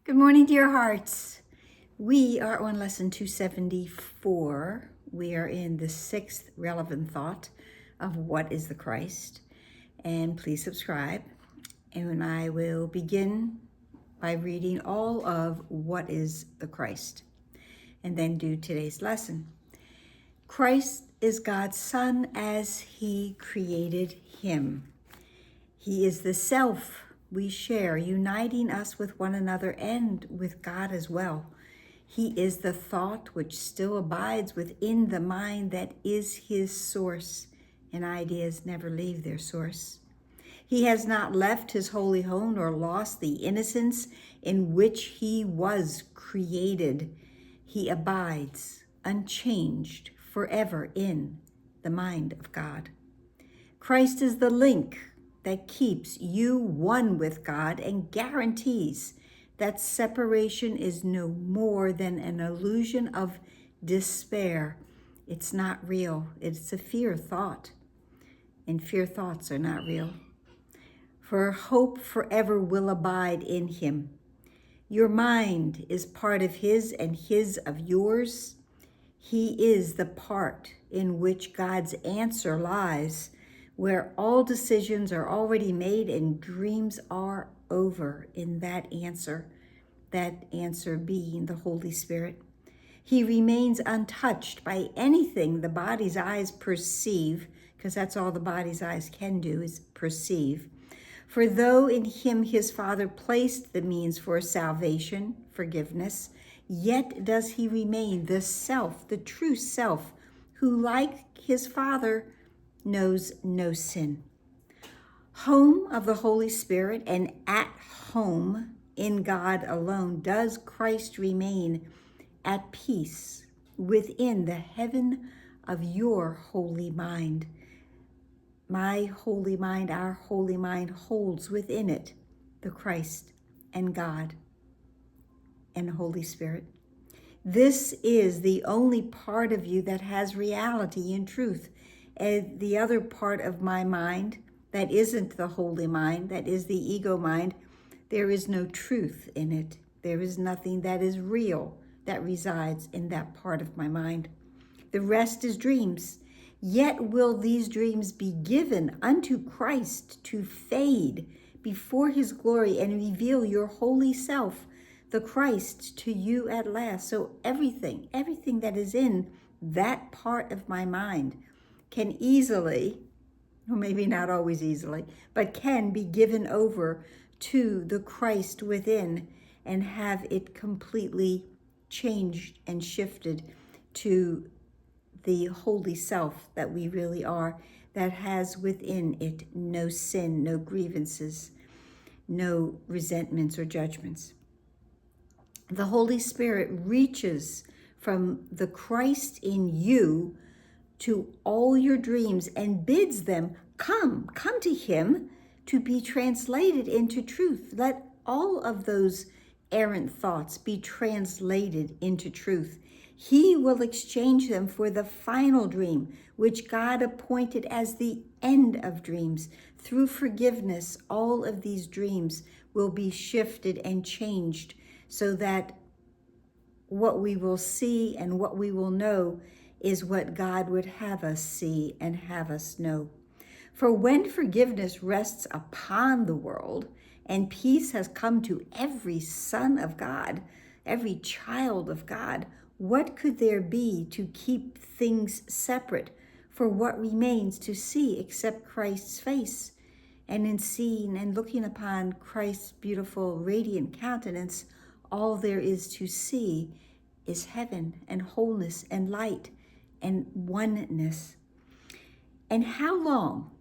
Good morning, dear hearts. We are on lesson 274. We are in the sixth relevant thought of what is the Christ. And please subscribe. And I will begin by reading all of what is the Christ and then do today's lesson. Christ is God's Son as He created Him. He is the self we share, uniting us with one another and with God as well. He is the thought which still abides within the mind that is His source, and ideas never leave their source. He has not left His holy home nor lost the innocence in which He was created. He abides unchanged forever in the mind of God. Christ is the link that keeps you one with God and guarantees that separation is no more than an illusion of despair. It's not real. It's a fear thought, and fear thoughts are not real. For hope forever will abide in Him. Your mind is part of His and His of yours. He is the part in which God's answer lies, where all decisions are already made and dreams are over in that answer being the Holy Spirit. He remains untouched by anything the body's eyes perceive, because that's all the body's eyes can do is perceive. For though in Him His Father placed the means for salvation, forgiveness, yet does He remain the self, the true self, who like His Father knows no sin. Home of the Holy Spirit and at home in God alone does Christ remain at peace within the heaven of your holy mind. My holy mind, our holy mind holds within it the Christ and God and Holy Spirit. This is the only part of you that has reality and truth. And the other part of my mind that isn't the holy mind, that is the ego mind, there is no truth in it. There is nothing that is real that resides in that part of my mind. The rest is dreams. Yet will these dreams be given unto Christ to fade before His glory and reveal your holy self, the Christ, to you at last. So everything that is in that part of my mind can easily, or maybe not always easily, but can be given over to the Christ within and have it completely changed and shifted to the holy self that we really are, that has within it no sin, no grievances, no resentments or judgments. The Holy Spirit reaches from the Christ in you to all your dreams and bids them come to Him to be translated into truth. Let all of those errant thoughts be translated into truth. He will exchange them for the final dream, which God appointed as the end of dreams. Through forgiveness, all of these dreams will be shifted and changed so that what we will see and what we will know is what God would have us see and have us know. For when forgiveness rests upon the world and peace has come to every son of God, every child of God, what could there be to keep things separate? For what remains to see except Christ's face? And in seeing and looking upon Christ's beautiful, radiant countenance, all there is to see is heaven and wholeness and light and oneness. And how long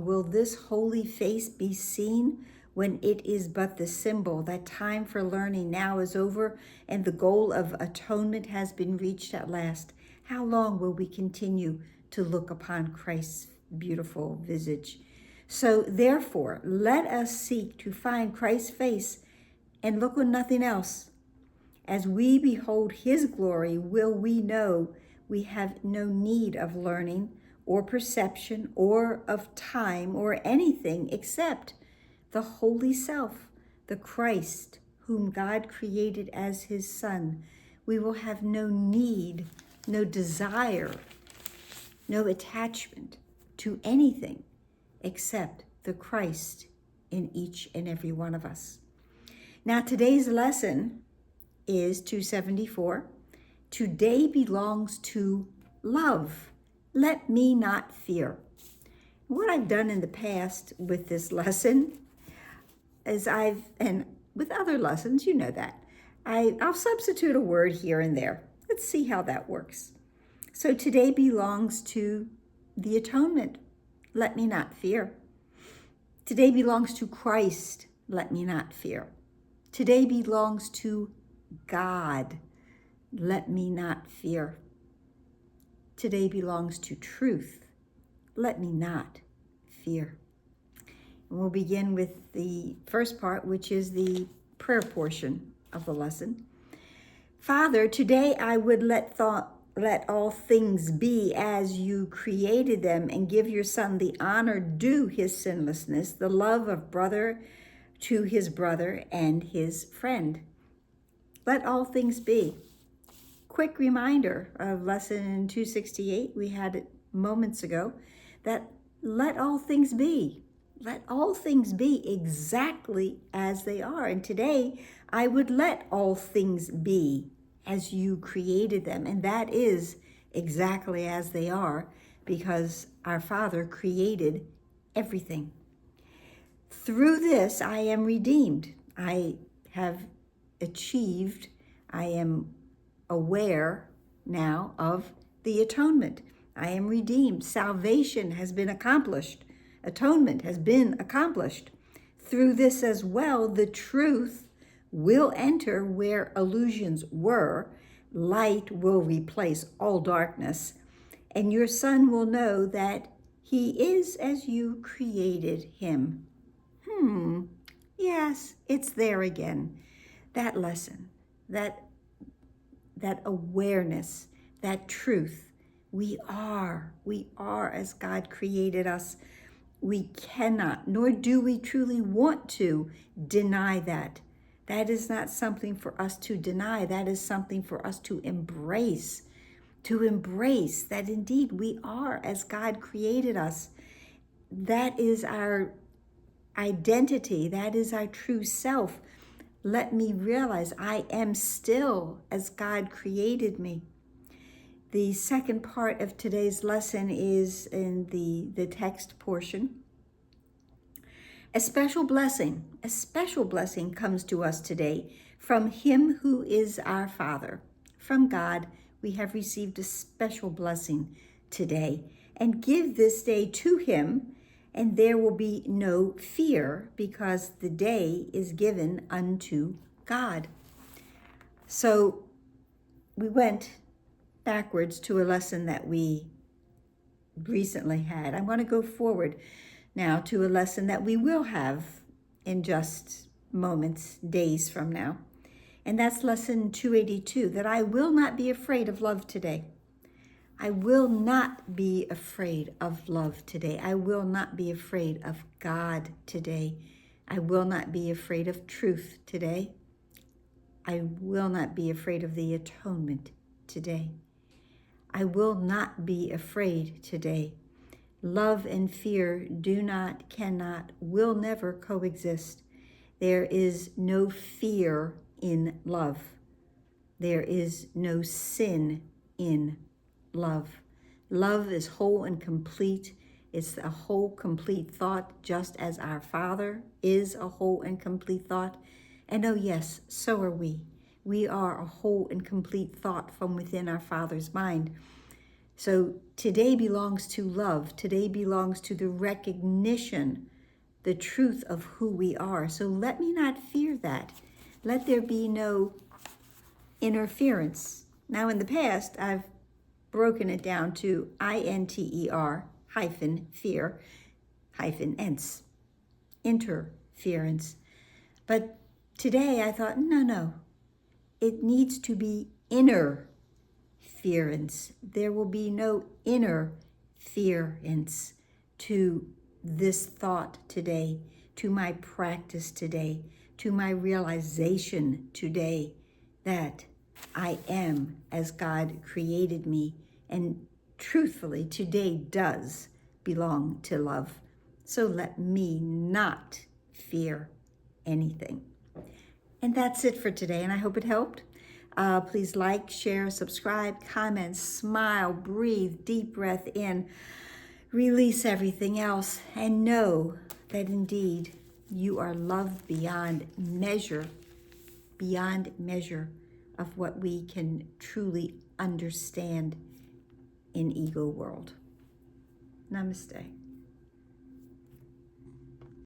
will this holy face be seen when it is but the symbol that time for learning now is over and the goal of atonement has been reached at last? How long will we continue to look upon Christ's beautiful visage? So therefore, let us seek to find Christ's face and look on nothing else. As we behold His glory, will we know we have no need of learning or perception or of time or anything except the holy self, the Christ whom God created as his son, we will have no need, no desire, no attachment to anything except the Christ in each and every one of us. Now, today's lesson is 274. Today belongs to love. Let me not fear. What I've done in the past with this lesson is and with other lessons, you know that, I'll substitute a word here and there. Let's see how that works. So today belongs to the atonement. Let me not fear. Today belongs to Christ. Let me not fear. Today belongs to God. Let me not fear. Today belongs to truth. Let me not fear. And we'll begin with the first part, which is the prayer portion of the lesson. Father, today I would let all things be as you created them, and give your Son the honor due his sinlessness, the love of brother to his brother and his friend. Let all things be. Quick reminder of lesson 268, we had it moments ago, that let all things be. Let all things be exactly as they are. And today, I would let all things be as you created them. And that is exactly as they are, because our Father created everything. Through this, I am redeemed. I have achieved, I am aware now of the atonement. I am redeemed. Salvation has been accomplished. Atonement has been accomplished. Through this as well, the truth will enter where illusions were. Light will replace all darkness, and your Son will know that he is as you created him. Yes, it's there again. That lesson, that awareness, that truth. We are as God created us. We cannot, nor do we truly want to deny that. That is not something for us to deny. That is something for us to embrace that indeed we are as God created us. That is our identity. That is our true self. Let me realize I am still as God created me. The second part of today's lesson is in the text portion. A special blessing comes to us today from him who is our Father. From God, we have received a special blessing today, and give this day to him, and there will be no fear, because the day is given unto God. So we went backwards to a lesson that we recently had. I want to go forward now to a lesson that we will have in just moments, days from now. And that's lesson 282, that I will not be afraid of love today. I will not be afraid of love today. I will not be afraid of God today. I will not be afraid of truth today. I will not be afraid of the atonement today. I will not be afraid today. Love and fear do not, cannot, will never coexist. There is no fear in love. There is no sin in love. Love is whole and complete. It's a whole, complete thought, just as our Father is a whole and complete thought. And oh yes, so are we. We are a whole and complete thought from within our Father's mind. So today belongs to love. Today belongs to the recognition, the truth of who we are. So let me not fear that. Let there be no interference. Now in the past, I've broken it down to INTER -fear -ence, interference. But today I thought, no, it needs to be interference. There will be no interference to this thought today, to my practice today, to my realization today that I am as God created me, and truthfully, today does belong to love. So let me not fear anything. And that's it for today, and I hope it helped. Please like, share, subscribe, comment, smile, breathe, deep breath in, release everything else, and know that indeed you are loved beyond measure of what we can truly understand in ego world. Namaste.